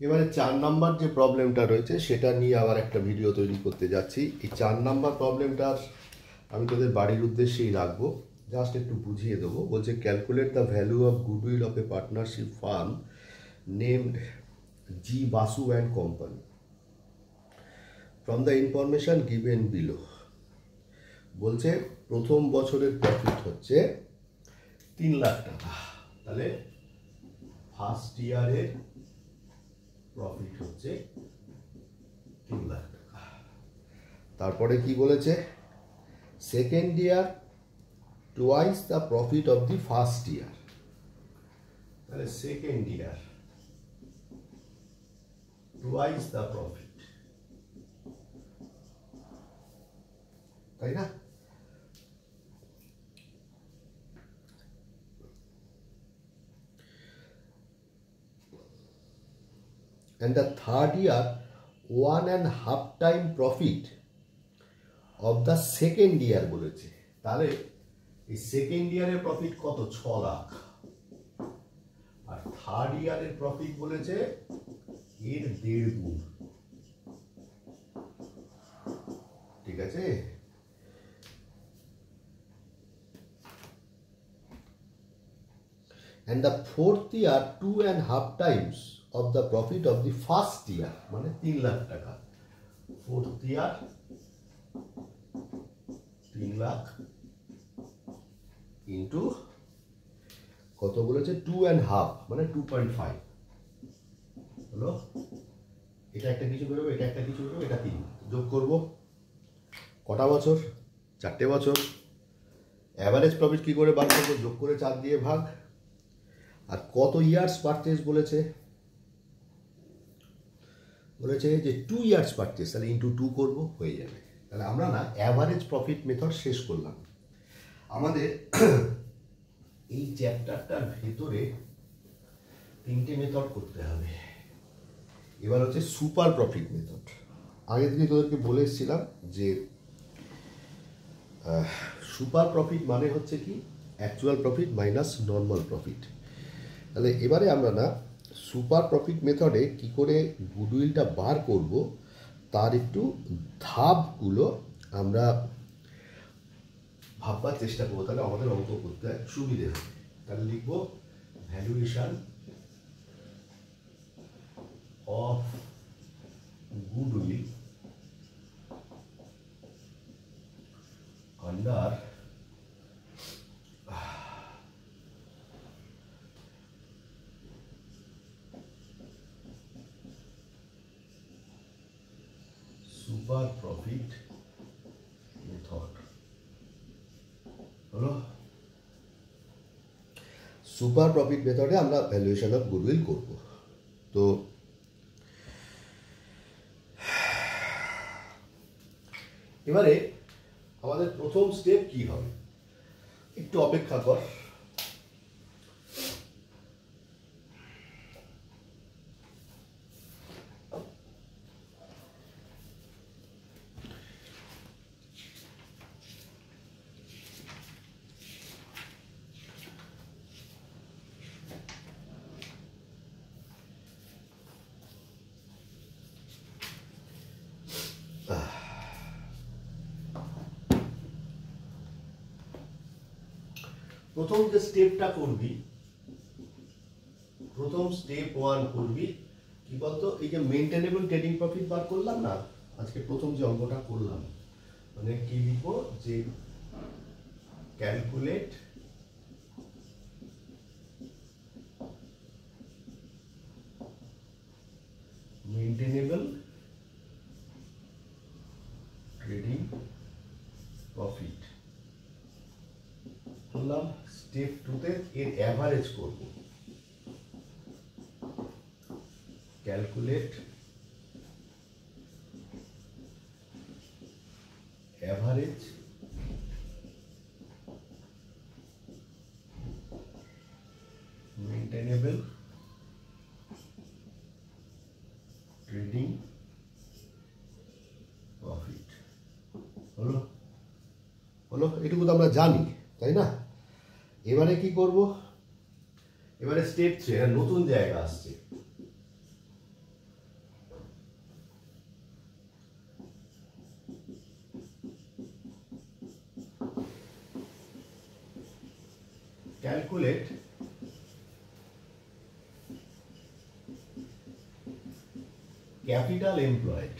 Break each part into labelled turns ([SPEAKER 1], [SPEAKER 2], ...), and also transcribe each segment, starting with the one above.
[SPEAKER 1] এবারে 4 নাম্বার যে প্রবলেমটা রয়েছে সেটা নিয়ে আবার একটা ভিডিও তৈরি করতে যাচ্ছি। এই 4 নাম্বার প্রবলেমটার আমি তোদের বাড়ির উদ্দেশ্যেই রাখবো, জাস্ট একটু বুঝিয়ে দেবো। বলছে calculate the value of goodwill of A partnership firm named G Basu and company from the information given below. বলছে প্রথম বছরের প্রফিট হচ্ছে 3 লাখ টাকা, তাহলে ফার্স্ট ইয়ারের প্রফিট হচ্ছে 3 লাখ টাকা। তারপরে কি বলেছে, second year twice the profit of the first year, তাহলে second year twice the profit, তাই না? and the third year 1.5 time profit of the second year বলেছে। তাহলে এই সেকেন্ড ইয়ারের প্রফিট কত? 6 লাখ। আর থার্ড ইয়ারের প্রফিট বলেছে এর 1.5 গুণ। ঠিক আছে? and the fourth year 2.5 times of the profit of the first year, মানে 3 লাখ টাকা। fourth year 3 লাখ ইন্টু কত বলেছে? 2.5 মানে 2.5 হলো। এটা একটা কিছু বেরোবে, এটা একটা কিছু বেরোবে, এটা 3 যোগ করব। কটা বছর? 4টে বছর। অ্যাভারেজ প্রফিট কি করে বার করবো? যোগ করে 4 দিয়ে ভাগ। আর কত ইয়ার্স পারচেজ বলেছে? বলেছে যে 2 ইয়ার্স পারচেজ, তাহলে ইন্টু 2 করবো, হয়ে যাবে। তাহলে আমরা না অ্যাভারেজ প্রফিট মেথড শেষ করলাম। আমাদের এই চ্যাপ্টারটার ভেতরে 3টে মেথড করতে হবে। এবার হচ্ছে সুপার প্রফিট মেথড। আগে থেকে তোদেরকে বলে এসেছিলাম যে সুপার প্রফিট মানে হচ্ছে কি actual profit minus normal profit. তাহলে এবারে আমরা না সুপার প্রফিট মেথডে কি করে গুডউইলটা বার করব তার একটু ধাপগুলো আমরা ভাববার চেষ্টা করবো, তাহলে আমাদের অঙ্ক করতে সুবিধে হবে। তাহলে লিখব valuation of goodwill under super profit method. হলো, সুপার প্রফিট মেথডে আমরা ভ্যালুয়েশন অফ গুডউইল করব। তো এবারে আমাদের প্রথম স্টেপ কি হবে? একটু অপেক্ষা কর। প্রথম যে স্টেপটা করবি, প্রথম স্টেপ 1 করবি কি বলতো? এই যে মেইনটেনেবল ট্রেডিং প্রফিট বার করলাম না আজকে, প্রথম যে অঙ্কটা করলাম, মানে কি লিখবো? যে ক্যালকুলেট মেইনটেনেবল ট্রেডিং প্রফিট করলাম। স্টেপ 2তে এর অ্যাভারেজ করব, calculate average maintainable trading profit. হলো হলো, এটুকু তো আমরা জানি, তাই না? এবারে কি করব? এবারে স্টেপ 3, নতুন জায়গা আসছে। Calculate capital employed.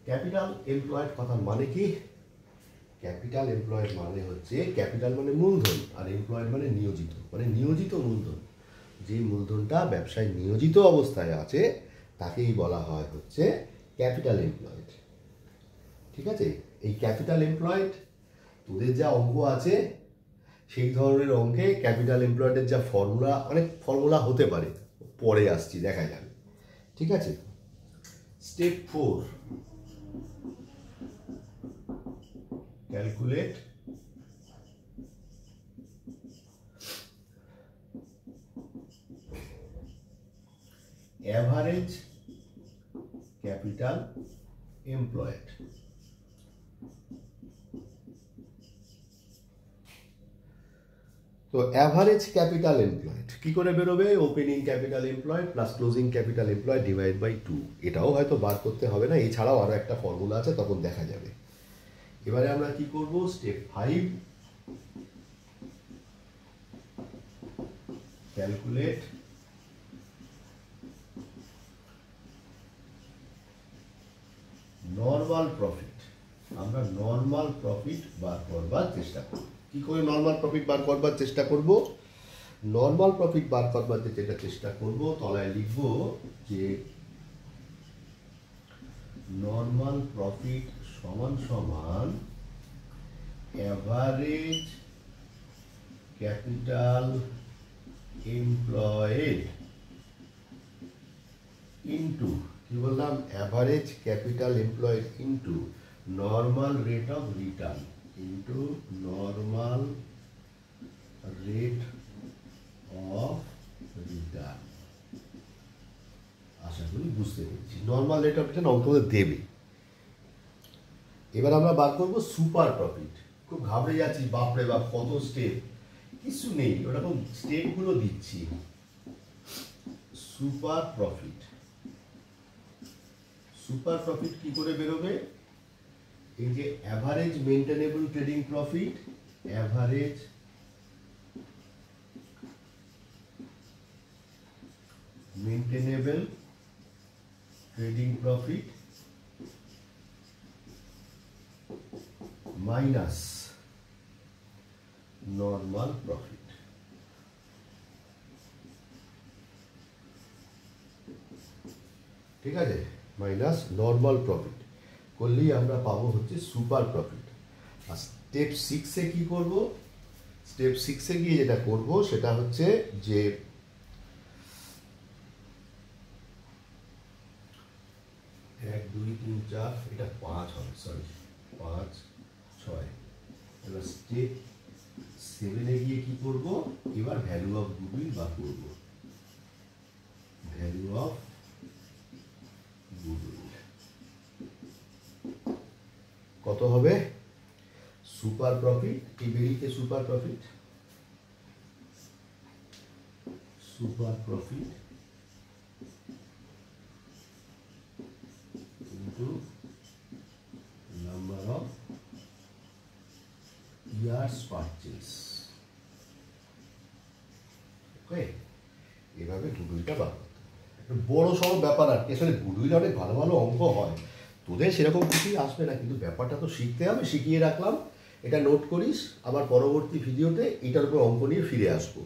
[SPEAKER 1] Capital employed কথার মানে কি? ক্যাপিটাল এমপ্লয়েড মানে হচ্ছে, ক্যাপিটাল মানে মূলধন আর এমপ্লয়েড মানে নিয়োজিত, মানে নিয়োজিত মূলধন। যে মূলধনটা ব্যবসায় নিয়োজিত অবস্থায় আছে তাকেই বলা হয় হচ্ছে ক্যাপিটাল এমপ্লয়েড। ঠিক আছে? এই ক্যাপিটাল এমপ্লয়েড তোদের যা অঙ্ক আছে সেই ধরনের অঙ্কে ক্যাপিটাল এমপ্লয়েডের যা ফর্মুলা, অনেক ফর্মুলা হতে পারে, পরে আসছি, দেখা যাবে। ঠিক আছে? Step 4, calculate average capital employed. তো অ্যাভারেজ ক্যাপিটাল এমপ্লয়েড কি করে বেরোবে? Opening capital employed plus closing capital employed divide by 2। এটাও হয়তো বার করতে হবে না, এছাড়াও আরও একটা ফর্মুলা আছে, তখন দেখা যাবে। এবারে আমরা কি করব? Step 5, calculate normal profit. আমরা নরমাল প্রফিট বার করবার চেষ্টা করব। কি করে নরমাল প্রফিট বার করবার চেষ্টা করব? নরমাল প্রফিট বার করবার যেটা চেষ্টা করব, তলায় লিখব যে নরমাল প্রফিট সমান সমান অ্যাভারেজ ক্যাপিটাল এমপ্লয়েড ইন্টু, কি বললাম? Average capital employed into normal rate of return, into normal rate of return. আশা করি বুঝতে পেরেছি। নর্মাল রেট অফ রিটার্ন অঙ্কতে দেবে। এবার আমরা বার করবো সুপার প্রফিট। খুব ঘাবড়ে যাচ্ছি, বাপরে বাপ কত স্টেপ, কিছু নেই, ওরকম স্টেপগুলো দিচ্ছি। সুপার প্রফিট, সুপার প্রফিট কি করে বেরোবে? এই যে average maintainable trading profit, average maintainable trading profit minus normal profit. ঠিক আছে? মাইনাস নর্মাল প্রফিট করলেই আমরা পাবো হচ্ছে সুপার প্রফিট। আর স্টেপ 6-এ কি করব? স্টেপ 6-এ গিয়ে যেটা করব সেটা হচ্ছে যে 1 2 3 4, এটা 5 হবে, সরি 5 6। এবার স্টেপ 7-এ গিয়ে কি করব? এবার ভ্যালু অফ গুডউইল বার করব। ভ্যালু অফ গুডউইল কত হবে? সুপার প্রফিট, এই বেরিতে super profit, super profit into number of years purchase. Okay, এভাবে গুডউইলটা বার করতে হবে। বড় সড়ো ব্যাপার, আর আসলে গুডউইল অনেক ভালো ভালো অঙ্ক হয়, তোদের সেরকম কিছুই আসবে না, কিন্তু ব্যাপারটা তো শিখতে হবে। শিখিয়ে রাখলাম, এটা নোট করিস, আবার পরবর্তী ভিডিওতে এটার উপর অঙ্ক নিয়ে ফিরে আসবো।